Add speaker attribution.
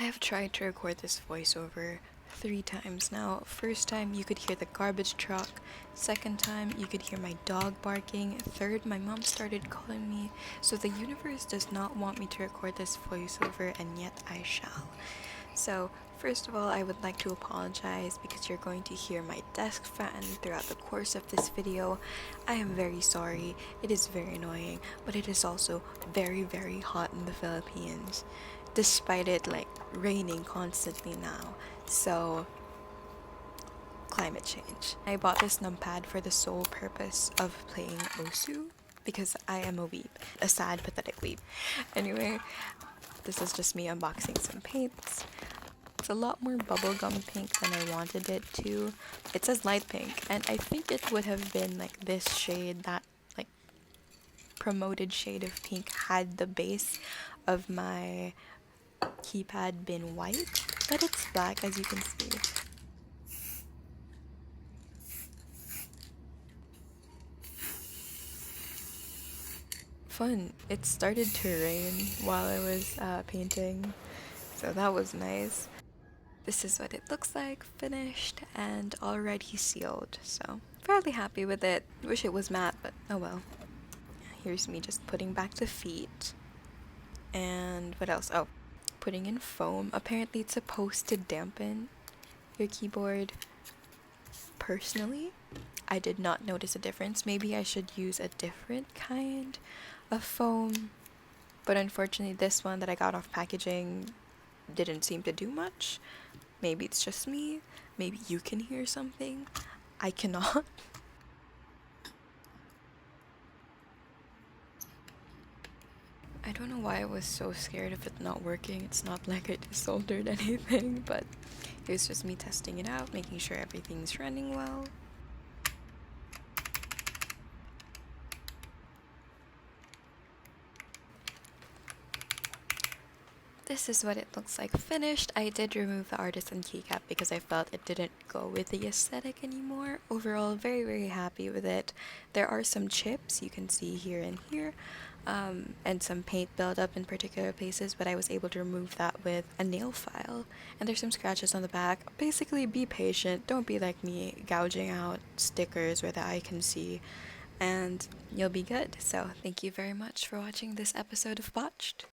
Speaker 1: have tried to record this voiceover 3 times now. First time you could hear the garbage truck, second time you could hear my dog barking, third my mom started calling me, so the universe does not want me to record this voiceover and yet I shall. So first of all, I would like to apologize because you're going to hear my desk fan throughout the course of this video. I am very sorry, it is very annoying, but it is also very very hot in the Philippines, despite it like raining constantly now. So climate change. I bought this numpad for the sole purpose of playing Osu because I am a weeb, a sad pathetic weeb. Anyway, this is just me unboxing some paints. It's a lot more bubblegum pink than I wanted it to. It says light pink, and I think it would have been like this shade, that like promoted shade of pink, had the base of my keypad been white, but it's black as you can see. Fun. It started to rain while I was painting, so that was nice. This is what it looks like finished and already sealed, so fairly happy with it. Wish it was matte, but oh well. Here's me just putting back the feet. And what else? Oh, putting in foam. Apparently it's supposed to dampen your keyboard. Personally, I did not notice a difference. Maybe I should use a different kind of foam, but unfortunately this one that I got off packaging didn't seem to do much. Maybe it's just me. Maybe you can hear something. I cannot. I don't know why I was so scared of it not working. It's not like I desoldered anything, but it was just me testing it out, making sure everything's running well. This is what it looks like finished. I did remove the artisan keycap because I felt it didn't go with the aesthetic anymore. Overall, very very happy with it. There are some chips you can see here and here, and some paint buildup in particular places, but I was able to remove that with a nail file. And there's some scratches on the back. Basically, be patient. Don't be like me, gouging out stickers where the eye can see, and you'll be good. So thank you very much for watching this episode of Botched.